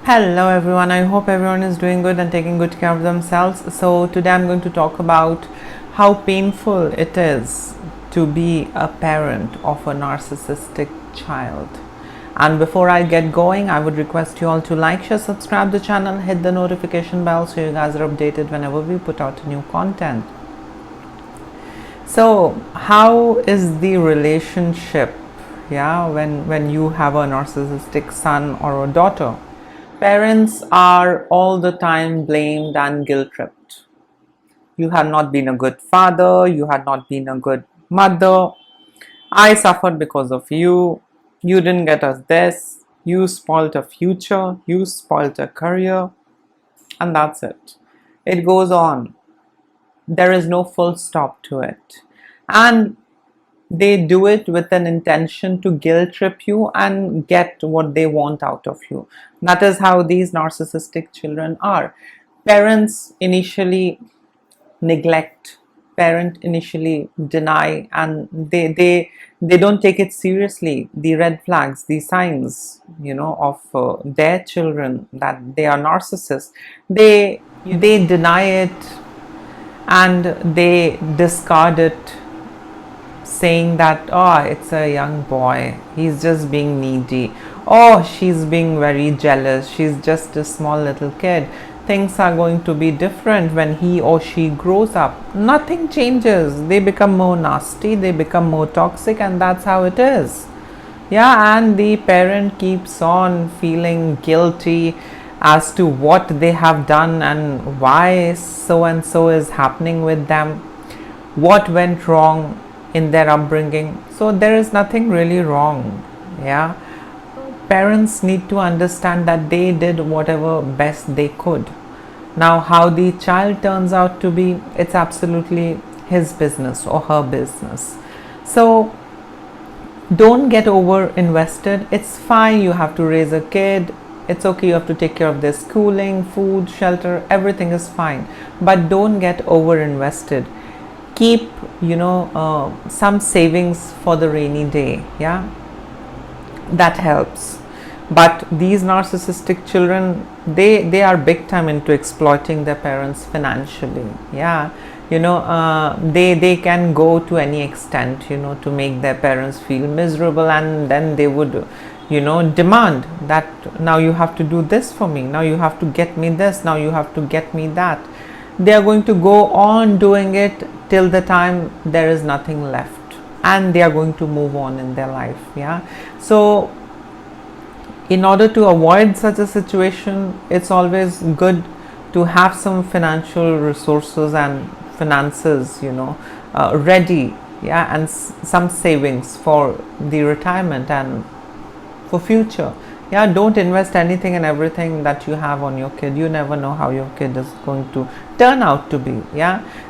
Hello everyone, I hope everyone is doing good and taking good care of themselves. So today I'm going to talk about how painful it is to be a parent of a narcissistic child. And before I get going, I would request you all to like, share, subscribe the channel, hit the notification bell so you guys are updated whenever we put out new content. So how is the relationship, when you have a narcissistic son or a daughter? Parents are all the time blamed and guilt tripped. You had not been a good father, you had not been a good mother. I suffered because of you. You didn't get us this. You spoilt a future, you spoilt a career, and that's it. It goes on. There is no full stop to it. And they do it with an intention to guilt trip you and get what they want out of you. That is how these narcissistic children are. Parents initially neglect, parent initially deny, and they don't take it seriously, the red flags, the signs, of their children that they are narcissists. They deny it and they discard it, saying that, oh, it's a young boy, he's just being needy, oh, she's being very jealous, she's just a small little kid, things are going to be different when he or she grows up. Nothing changes. They become more nasty, they become more toxic, and that's how it is. And the parent keeps on feeling guilty as to what they have done and why so and so is happening with them, what went wrong in their upbringing. So there is nothing really wrong. Parents need to understand that they did whatever best they could. Now how the child turns out to be, it's absolutely his business or her business. So don't get over invested. It's fine, you have to raise a kid, it's okay, you have to take care of their schooling, food, shelter, everything is fine, but don't get over invested. Keep some savings for the rainy day. That helps. But these narcissistic children, they are big time into exploiting their parents financially. They can go to any extent to make their parents feel miserable, and then they would demand that now you have to do this for me, now you have to get me this, now you have to get me that. They are going to go on doing it till the time there is nothing left, and they are going to move on in their life. So in order to avoid such a situation, it's always good to have some financial resources and finances ready, and some savings for the retirement and for future. Don't invest anything and everything that you have on your kid. You never know how your kid is going to turn out to be.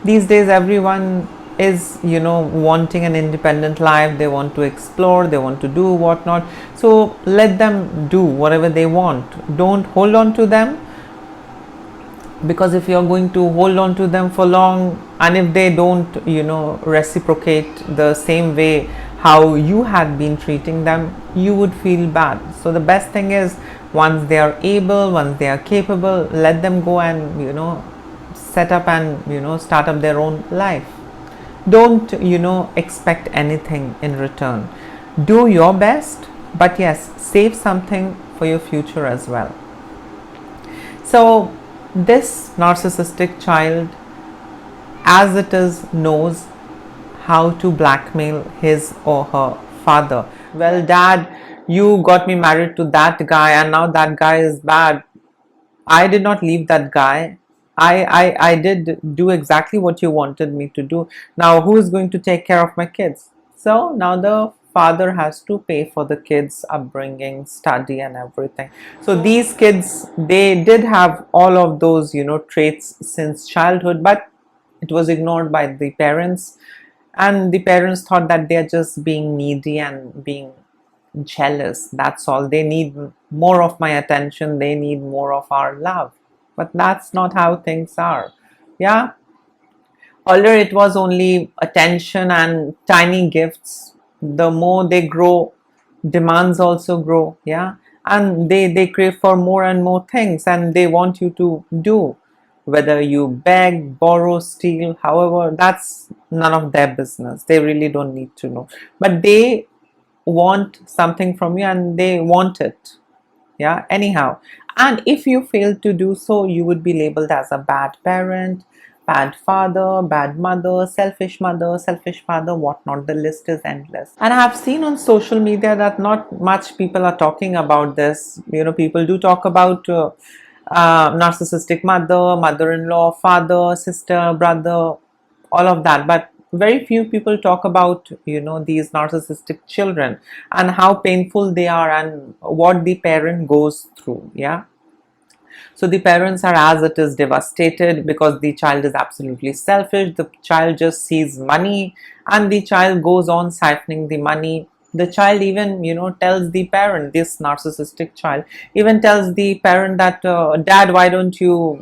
These days everyone is wanting an independent life. They want to explore, they want to do whatnot. So let them do whatever they want. Don't hold on to them, because if you're going to hold on to them for long, and if they don't reciprocate the same way how you had been treating them, you would feel bad. So the best thing is, once they are able, once they are capable, let them go and set up and start up their own life. Don't expect anything in return. Do your best, but yes, save something for your future as well. So this narcissistic child, as it is, knows how to blackmail his or her father. Well, dad, you got me married to that guy, and now that guy is bad. I did not leave that guy. I did do exactly what you wanted me to do. Now who is going to take care of my kids? So now the father has to pay for the kids' upbringing, study, and everything. So these kids, they did have all of those traits since childhood, but it was ignored by the parents, and the parents thought that they are just being needy and being jealous. That's all. They need more of my attention, they need more of our love. But that's not how things are. Earlier it was only attention and tiny gifts. The more they grow, demands also grow. and they crave for more and more things, and they want you to do, whether you beg, borrow, steal, however, that's none of their business. They really don't need to know, but they want something from you and they want it. Yeah, anyhow. And if you fail to do so, you would be labeled as a bad parent, bad father, bad mother, selfish father, whatnot. The list is endless. And I have seen on social media that not much people are talking about this. People do talk about narcissistic mother, mother-in-law, father, sister, brother, all of that, but very few people talk about these narcissistic children and how painful they are and what the parent goes through. Yeah, so the parents are, as it is, devastated because the child is absolutely selfish. The child just sees money and the child goes on siphoning the money. The child even tells the parent, this narcissistic child even tells the parent that, dad, why don't you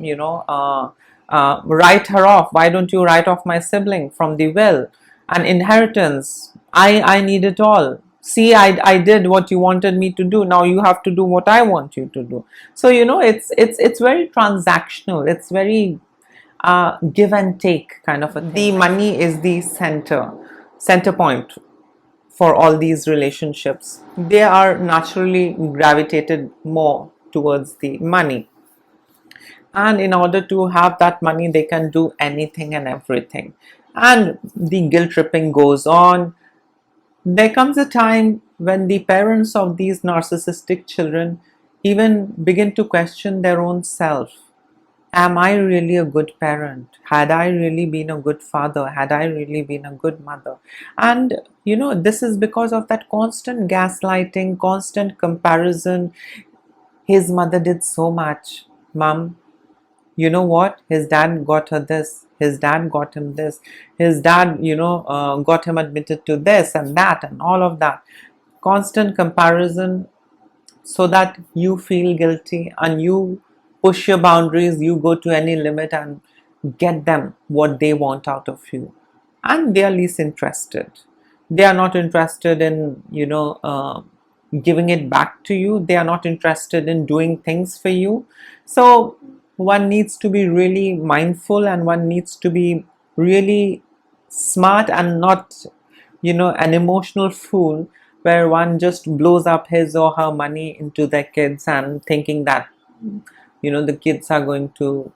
write her off? Why don't you write off my sibling from the will and inheritance? I need it all. See, I did what you wanted me to do. Now you have to do what I want you to do. So it's very transactional. It's very give and take kind of a thing. The money is the center point for all these relationships. They are naturally gravitated more towards the money, and in order to have that money they can do anything and everything, and the guilt tripping goes on. There comes a time when the parents of these narcissistic children even begin to question their own self. Am I really a good parent? Had I really been a good father? Had I really been a good mother? And this is because of that constant gaslighting, constant comparison. His mother did so much. Mom, you know what? His dad got her this. His dad got him this. His dad, got him admitted to this and that and all of that. Constant comparison, so that you feel guilty and you push your boundaries, you go to any limit and get them what they want out of you. And they are least interested. They are not interested in, giving it back to you. They are not interested in doing things for you. So one needs to be really mindful, and one needs to be really smart and not an emotional fool where one just blows up his or her money into their kids and thinking that the kids are going to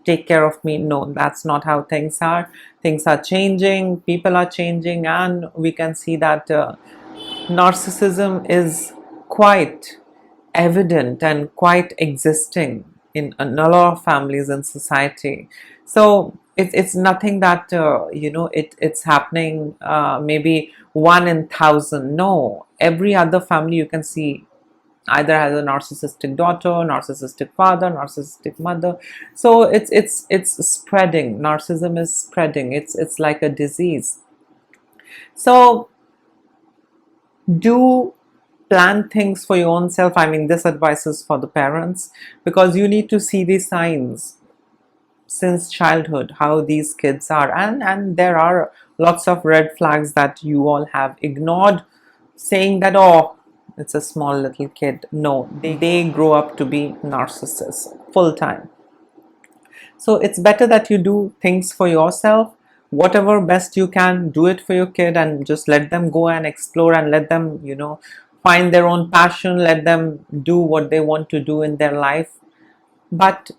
take care of me. No, that's not how things are. Things are changing, people are changing, and we can see that narcissism is quite evident and quite existing in a lot of families and society. So it's nothing that it's happening maybe 1 in 1,000. No, every other family you can see either has a narcissistic daughter, narcissistic father, narcissistic mother. So it's spreading. Narcissism is spreading. It's like a disease. So do plan things for your own self. I mean, this advice is for the parents, because you need to see these signs since childhood, how these kids are, and there are lots of red flags that you all have ignored, saying that, oh, it's a small little kid. No, they grow up to be narcissists full time. So it's better that you do things for yourself, whatever best you can. Do it for your kid and just let them go and explore, and let them find their own passion. Let them do what they want to do in their life, but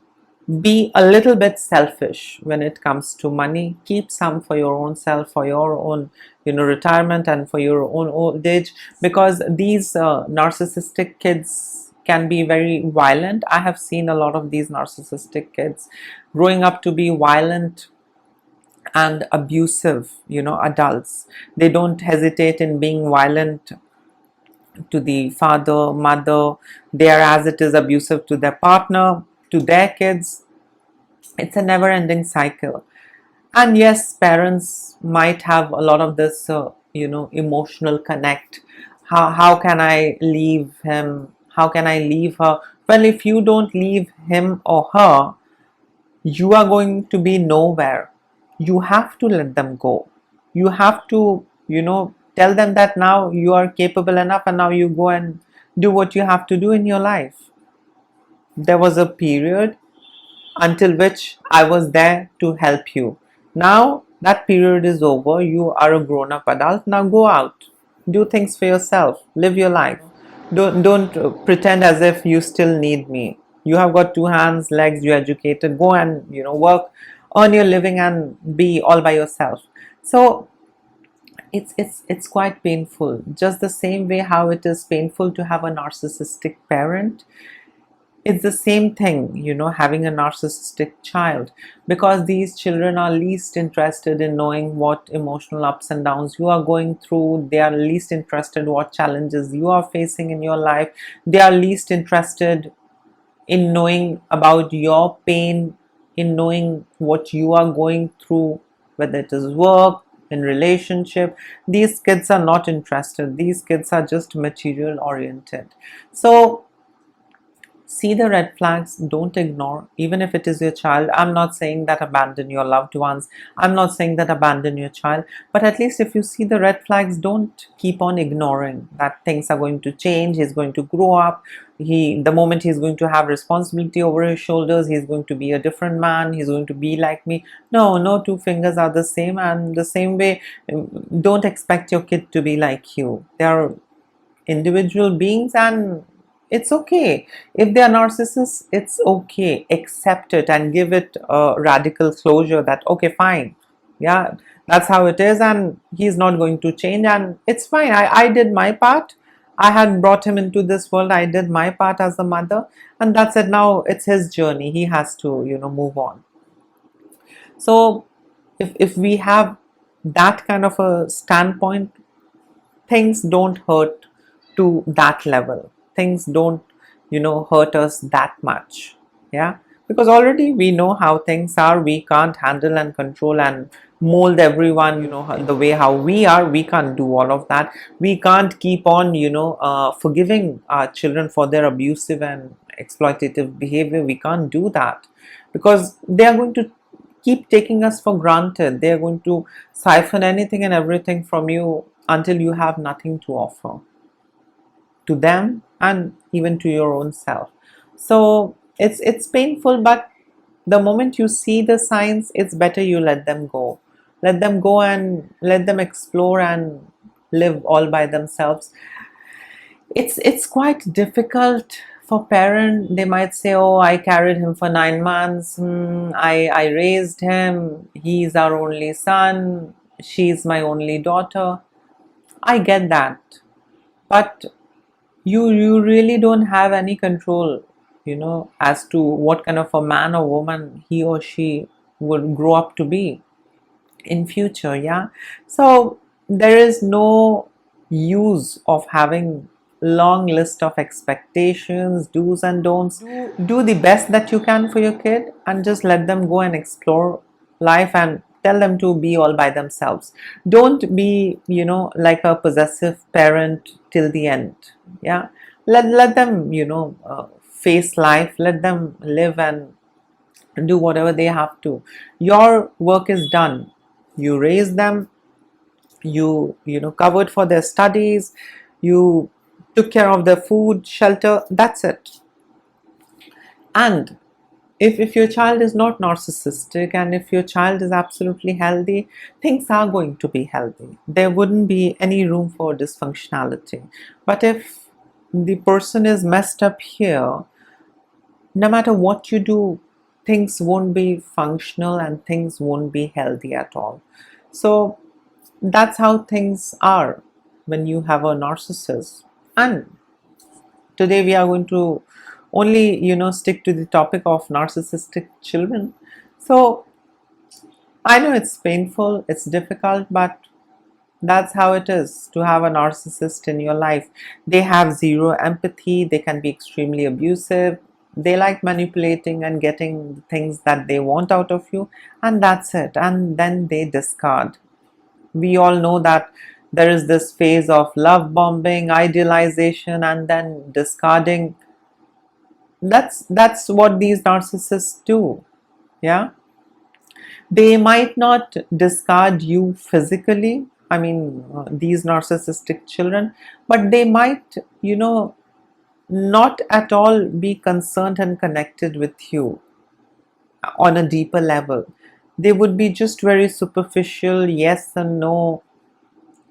be a little bit selfish when it comes to money. Keep some for your own self, for your own retirement, and for your own old age, because these narcissistic kids can be very violent. I have seen a lot of these narcissistic kids growing up to be violent and abusive adults. They don't hesitate in being violent to the father, mother. They are, as it is, abusive to their partner, to their kids. It's a never-ending cycle. And yes, parents might have a lot of this emotional connect. How can I leave him? How can I leave her? Well, if you don't leave him or her, you are going to be nowhere. You have to let them go. You have to tell them that now you are capable enough, and now you go and do what you have to do in your life. There was a period until which I was there to help you. Now that period is over. You are a grown up adult. Now go out, do things for yourself, live your life. Don't pretend as if you still need me. You have got two hands, legs, you're educated. Go and work, earn your living, and be all by yourself. So it's quite painful. Just the same way how it is painful to have a narcissistic parent, it's the same thing, having a narcissistic child, because these children are least interested in knowing what emotional ups and downs you are going through. They are least interested what challenges you are facing in your life. They are least interested in knowing about your pain, in knowing what you are going through, whether it is work, in relationship. These kids are not interested. These kids are just material oriented. So see the red flags, don't ignore, even if it is your child. I'm not saying that abandon your loved ones. I'm not saying that abandon your child. But at least if you see the red flags, don't keep on ignoring that things are going to change. He's going to grow up. The moment he's going to have responsibility over his shoulders, he's going to be a different man. He's going to be like me. No two fingers are the same. And the same way, don't expect your kid to be like you. They are individual beings, and it's okay if they are narcissists. It's okay, accept it and give it a radical closure that okay, fine, yeah, that's how it is, and he's not going to change, and it's fine. I did my part. I had brought him into this world. I did my part as a mother, and that's it. Now it's his journey. He has to move on. So if we have that kind of a standpoint, things don't hurt to that level. Things don't hurt us that much. Yeah, because already we know how things are. We can't handle and control and mold everyone the way how we are. We can't do all of that. We can't keep on forgiving our children for their abusive and exploitative behavior. We can't do that, because they are going to keep taking us for granted. They are going to siphon anything and everything from you until you have nothing to offer to them and even to your own self. So it's painful, but the moment you see the signs, it's better you let them go. Let them go and let them explore and live all by themselves. It's quite difficult for parent. They might say, oh, I carried him for 9 months. I raised him. He's our only son. She's my only daughter. I get that. But you really don't have any control, as to what kind of a man or woman he or she would grow up to be in future. Yeah, so there is no use of having long list of expectations, do's and don'ts. Do the best that you can for your kid and just let them go and explore life, and tell them to be all by themselves. Don't be like a possessive parent till the end. Yeah, let them face life. Let them live and do whatever they have to. Your work is done. You raised them. You covered for their studies. You took care of their food, shelter. That's it. And if your child is not narcissistic, and if your child is absolutely healthy, things are going to be healthy. There wouldn't be any room for dysfunctionality. But if the person is messed up here, no matter what you do, things won't be functional and things won't be healthy at all. So that's how things are when you have a narcissist. And today we are going to only stick to the topic of narcissistic children. So I know it's painful, it's difficult, but that's how it is to have a narcissist in your life. They have zero empathy. They can be extremely abusive. They like manipulating and getting things that they want out of you, and that's it. And then they discard. We all know that there is this phase of love bombing, idealization, and then discarding. That's what these narcissists do. Yeah, they might not discard you physically. I mean, these narcissistic children, but they might not at all be concerned and connected with you on a deeper level. They would be just very superficial, yes and no.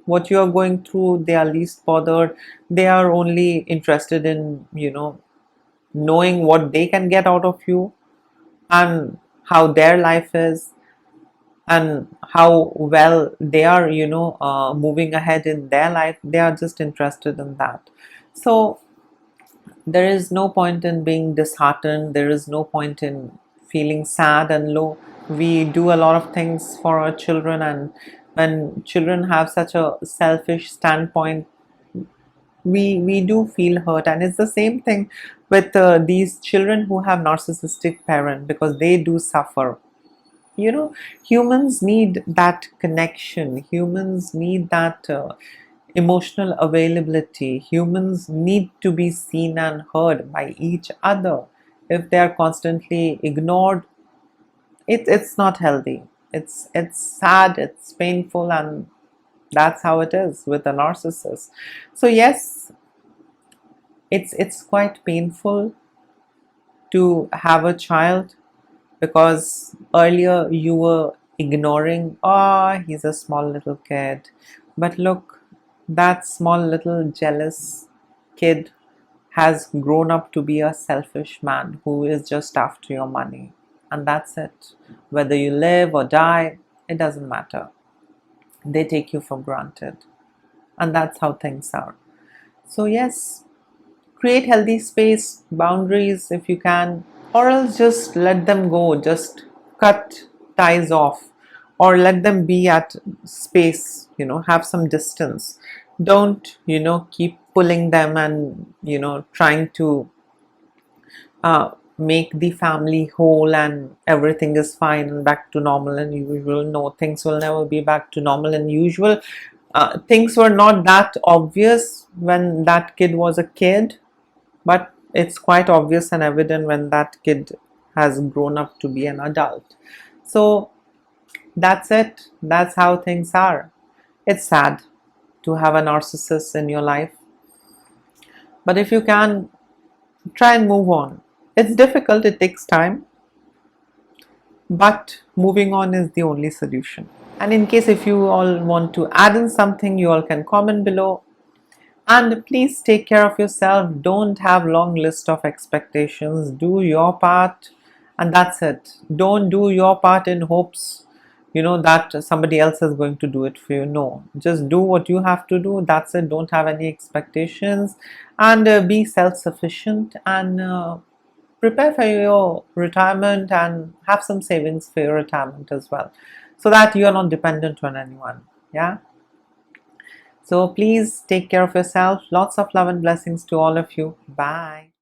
What you are going through, they are least bothered. They are only interested in, knowing what they can get out of you, and how their life is, and how well they are, moving ahead in their life. They are just interested in that. So there is no point in being disheartened. There is no point in feeling sad and low. We do a lot of things for our children, and when children have such a selfish standpoint, we do feel hurt. And it's the same thing with these children who have narcissistic parents, because they do suffer. Humans need that connection. Humans need that emotional availability. Humans need to be seen and heard by each other. If they are constantly ignored, it's not healthy. It's sad, it's painful, and that's how it is with a narcissist. So yes, it's quite painful to have a child, because earlier you were ignoring, oh, he's a small little kid. But look, that small little jealous kid has grown up to be a selfish man who is just after your money. And that's it. Whether you live or die, it doesn't matter. They take you for granted. And that's how things are. So yes, create healthy space, boundaries if you can, or else just let them go. Just cut ties off, or let them be at space, have some distance. Don't, keep pulling them and, trying to make the family whole and everything is fine and back to normal and usual. No, things will never be back to normal and usual. Things were not that obvious when that kid was a kid, but it's quite obvious and evident when that kid has grown up to be an adult. So that's it. That's how things are. It's sad to have a narcissist in your life, but if you can, try and move on. It's difficult, it takes time, but moving on is the only solution. And in case if you all want to add in something, you all can comment below. And please take care of yourself. Don't have long list of expectations. Do your part, and that's it. Don't do your part in hopes, that somebody else is going to do it for you. No, just do what you have to do. That's it. Don't have any expectations, and be self-sufficient, and prepare for your retirement, and have some savings for your retirement as well, so that you are not dependent on anyone. Yeah. So please take care of yourself. Lots of love and blessings to all of you. Bye.